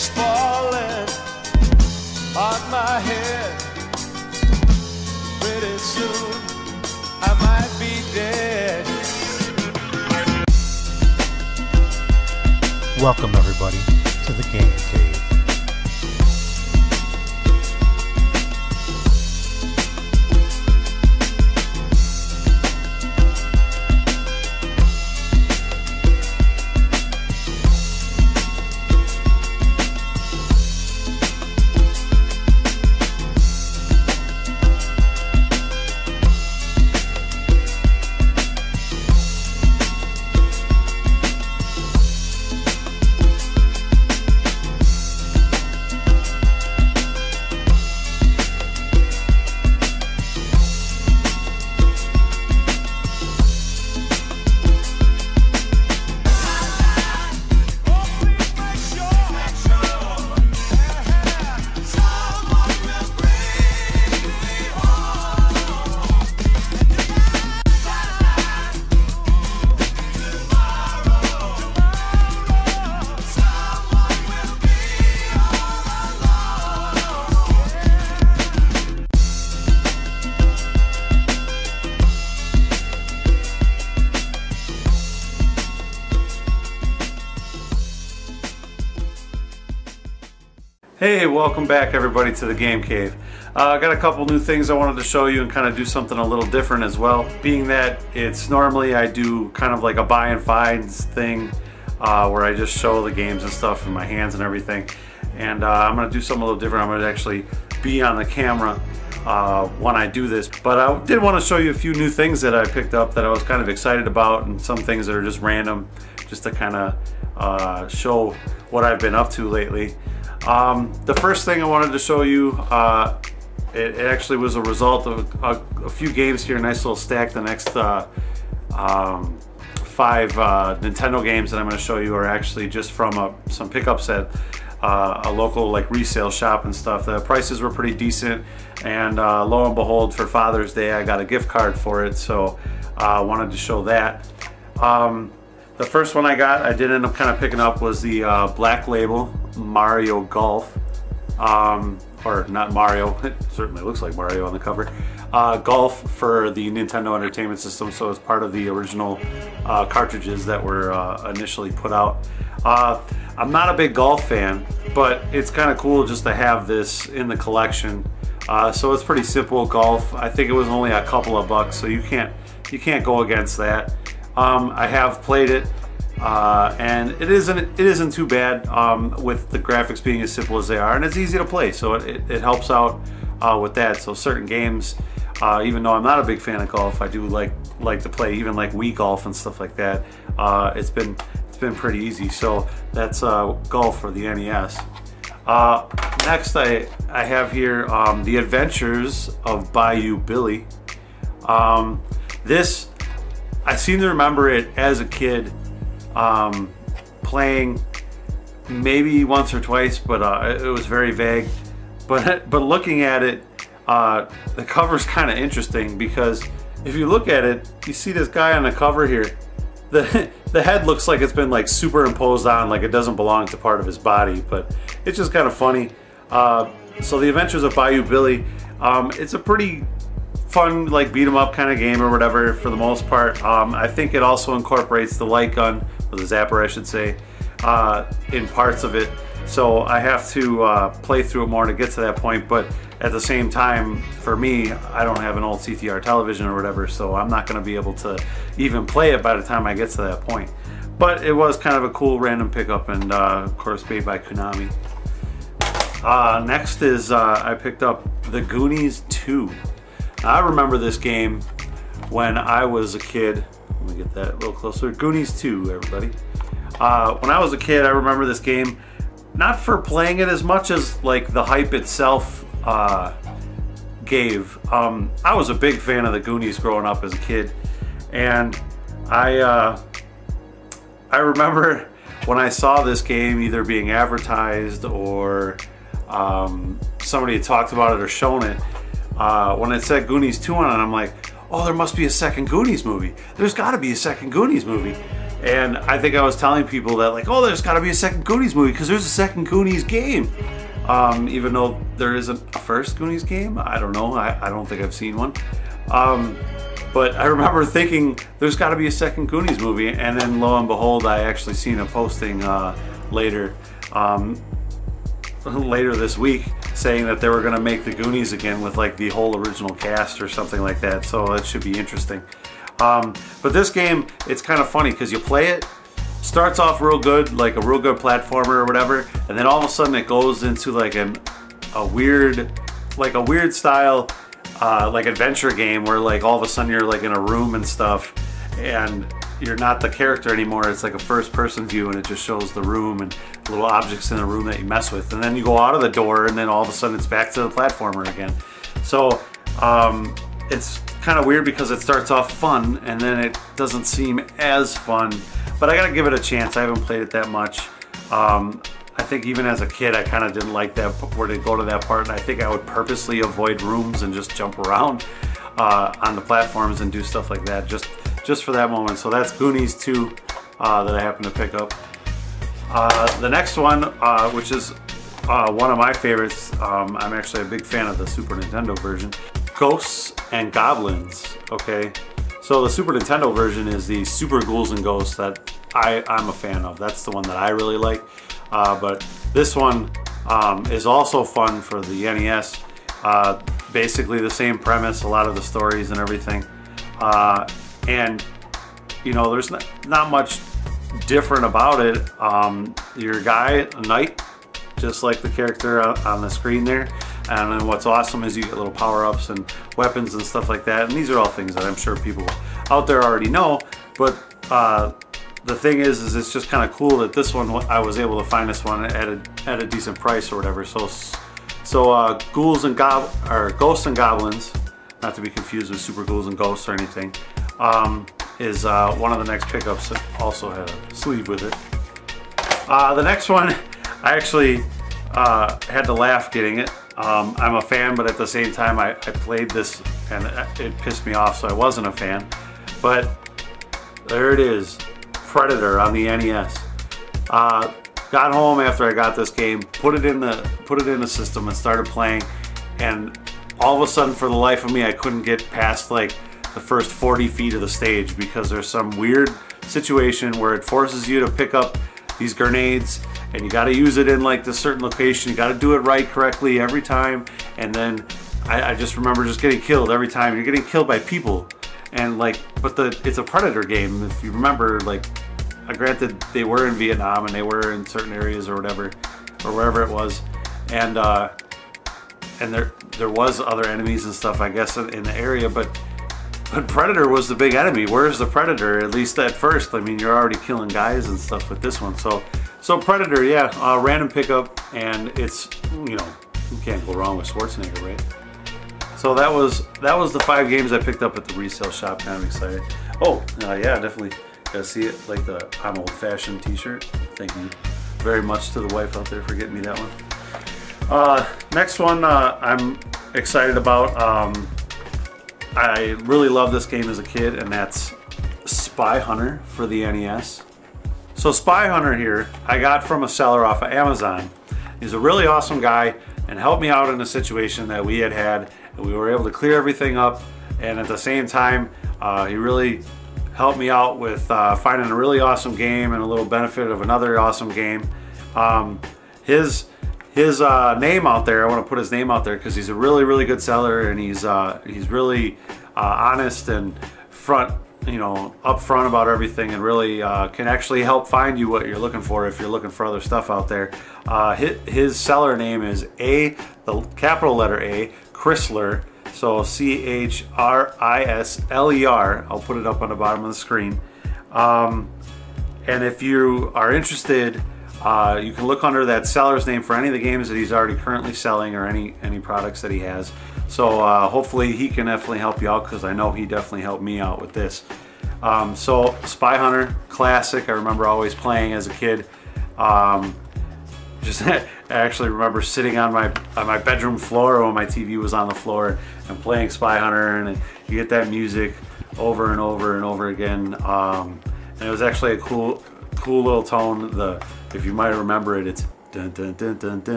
is falling on my head. Pretty soon I might be dead. Welcome everybody to the Game Cave. Hey, welcome back everybody to the Game Cave. I got a couple new things I wanted to show you and kind of do something a little different as well. Being that it's normally I do kind of like a buy and finds thing where I just show the games and stuff in my hands and everything. And I'm going to do something a little different. I'm going to actually be on the camera when I do this. But I did want to show you a few new things that I picked up that I was kind of excited about, and some things that are just random, just to kind of show what I've been up to lately. The first thing I wanted to show you, it actually was a result of a few games here, a nice little stack. The next 5 Nintendo games that I'm going to show you are actually just from some pickups at a local like resale shop and stuff. The prices were pretty decent, and lo and behold, for Father's Day I got a gift card for it, so I wanted to show that. The first one I did end up kind of picking up was the Black Label Mario Golf, or not Mario, it certainly looks like Mario on the cover, Golf for the Nintendo Entertainment System, so it's part of the original cartridges that were initially put out. I'm not a big golf fan, but it's kind of cool just to have this in the collection. So it's pretty simple golf. I think it was only a couple of bucks, so you can't go against that. I have played it, and it isn't too bad with the graphics being as simple as they are, and it's easy to play, so it helps out with that. So certain games, even though I'm not a big fan of golf, I do like to play even like Wii golf and stuff like that. It's been pretty easy. So that's golf for the NES. Next I have here The Adventures of Bayou Billy. This, I seem to remember it as a kid playing maybe once or twice, but it was very vague. But looking at it, the cover's kind of interesting, because if you look at it, you see this guy on the cover here. The head looks like it's been like superimposed on, like it doesn't belong to part of his body, but it's just kind of funny. So The Adventures of Bayou Billy, it's a pretty fun like beat 'em up kind of game or whatever for the most part. I think it also incorporates the light gun, or the zapper I should say, in parts of it. So I have to play through it more to get to that point, but at the same time, for me, I don't have an old CTR television or whatever, so I'm not going to be able to even play it by the time I get to that point. But it was kind of a cool random pickup, and of course made by Konami. Next is I picked up the Goonies 2. Now, I remember this game when I was a kid. Let me get that a little closer. Goonies 2, everybody. When I was a kid, I remember this game, not for playing it as much as like the hype itself gave. I was a big fan of the Goonies growing up as a kid, and I remember when I saw this game either being advertised or somebody had talked about it or shown it, when it said Goonies 2 on it, I'm like, oh, there must be a second Goonies movie. There's got to be a second Goonies movie. And I think I was telling people that like, oh, there's got to be a second Goonies movie because there's a second Goonies game. Even though there isn't a first Goonies game. I don't know. I don't think I've seen one. But I remember thinking there's got to be a second Goonies movie, and then lo and behold, I actually seen a posting later this week saying that they were going to make the Goonies again with like the whole original cast or something like that. So it should be interesting. But this game, it's kind of funny because you play it, starts off real good, like a real good platformer or whatever, and then all of a sudden it goes into like a weird style like adventure game where like all of a sudden you're like in a room and stuff, and you're not the character anymore. It's like a first person view, and it just shows the room and little objects in the room that you mess with, and then you go out of the door, and then all of a sudden it's back to the platformer again. So it's kind of weird because it starts off fun and then it doesn't seem as fun, but I gotta give it a chance. I haven't played it that much. I think even as a kid I kind of didn't like that where they go to that part, and I think I would purposely avoid rooms and just jump around on the platforms and do stuff like that just for that moment. So that's Goonies 2 that I happen to pick up. The next one, which is one of my favorites, I'm actually a big fan of the Super Nintendo version, Ghosts and Goblins. Okay, so the Super Nintendo version is the Super Ghouls and Ghosts that I'm a fan of. That's the one that I really like. But this one is also fun for the NES. Basically the same premise, a lot of the stories and everything. And you know, there's not much different about it. You're a guy, a knight, just like the character on the screen there. And then what's awesome is you get little power-ups and weapons and stuff like that. And these are all things that I'm sure people out there already know. But the thing is it's just kind of cool that this one, I was able to find this one at a decent price or whatever. So Ghosts and Goblins, not to be confused with Super Ghouls and Ghosts or anything, is one of the next pickups that also had a sleeve with it. The next one, I actually had to laugh getting it. I'm a fan, but at the same time I played this and it pissed me off, so I wasn't a fan. But there it is, Predator on the NES. Got home after I got this game, put it in the system and started playing, and all of a sudden, for the life of me, I couldn't get past like the first 40 feet of the stage because there's some weird situation where it forces you to pick up these grenades and you got to use it in like this certain location. You got to do it right correctly every time, and then I just remember just getting killed every time. You're getting killed by people, and like, but it's a Predator game. If you remember, like, granted they were in Vietnam and they were in certain areas or whatever, or wherever it was, and there was other enemies and stuff, I guess, in the area, but Predator was the big enemy. Where's the Predator? At least at first. I mean, you're already killing guys and stuff with this one. So Predator, yeah, random pickup, and it's, you know, you can't go wrong with Schwarzenegger, right? So that was the 5 games I picked up at the resale shop. Kind of excited. Oh, yeah, definitely gotta see it. Like the I'm old-fashioned T-shirt. Thank you very much to the wife out there for getting me that one. Next one I'm excited about. I really loved this game as a kid, and that's Spy Hunter for the NES. So Spy Hunter here, I got from a seller off of Amazon. He's a really awesome guy and helped me out in a situation that we had, and we were able to clear everything up, and at the same time, he really helped me out with finding a really awesome game and a little benefit of another awesome game. His name out there, I want to put his name out there because he's a really good seller, and he's really honest and upfront about everything, and really can actually help find you what you're looking for if you're looking for other stuff out there. His seller name is the capital letter A, Chrysler, so CHRISLER. I'll put it up on the bottom of the screen. And if you are interested, you can look under that seller's name for any of the games that he's already currently selling, or any products that he has. So hopefully he can definitely help you out, because I know he definitely helped me out with this. So Spy Hunter, classic. I remember always playing as a kid. I actually remember sitting on my bedroom floor when my TV was on the floor and playing Spy Hunter, and you get that music over and over and over again. and it was actually a cool little tone. If you might remember it, it's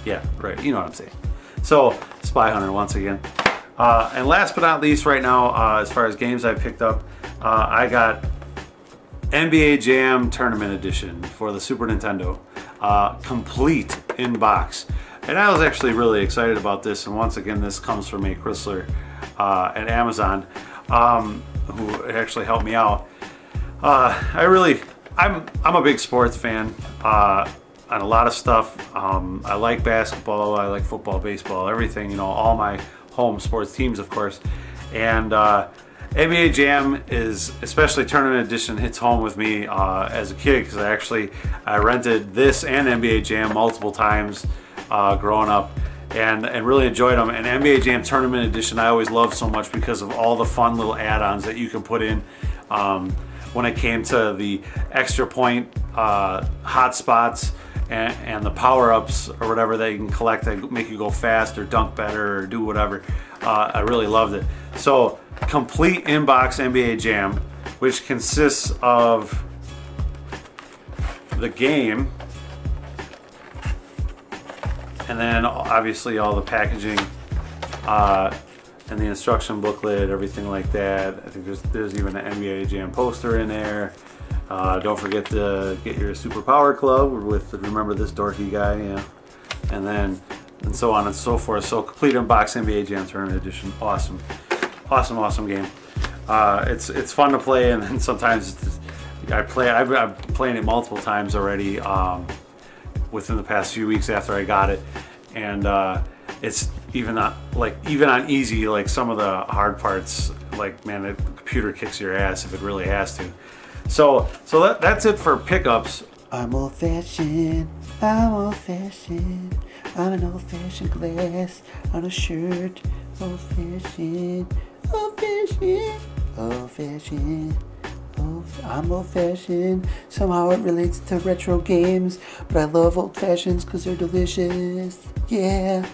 yeah, right. You know what I'm saying. So Spy Hunter once again. And last but not least, right now, as far as games I picked up, I got NBA Jam Tournament Edition for the Super Nintendo, complete in box. And I was actually really excited about this. And once again, this comes from a Chrysler at Amazon, who actually helped me out. I'm a big sports fan on a lot of stuff. I like basketball, I like football, baseball, everything. You know, all my home sports teams, of course. And NBA Jam is, especially Tournament Edition, hits home with me as a kid, because I rented this and NBA Jam multiple times growing up, and really enjoyed them. And NBA Jam Tournament Edition I always loved so much because of all the fun little add-ons that you can put in when it came to the extra point hot spots and the power-ups or whatever that you can collect that make you go fast or dunk better or do whatever. I really loved it. So complete inbox NBA Jam, which consists of the game, and then obviously all the packaging and the instruction booklet, everything like that. I think there's even an NBA Jam poster in there. Don't forget to get your Super Power Club with Remember This Dorky Guy, yeah. And so on and so forth. So complete inbox NBA Jam Tournament Edition, awesome game. It's fun to play, and then sometimes I've been playing it multiple times already within the past few weeks after I got it, and it's even on easy, like some of the hard parts, like, man, the computer kicks your ass if it really has to. So that's it for pickups. I'm old-fashioned, I'm old-fashioned, I'm an old-fashioned glass on a shirt. Old-fashioned, old-fashioned, old-fashioned. I'm old-fashioned. Somehow it relates to retro games, but I love old-fashions because they're delicious. Yeah.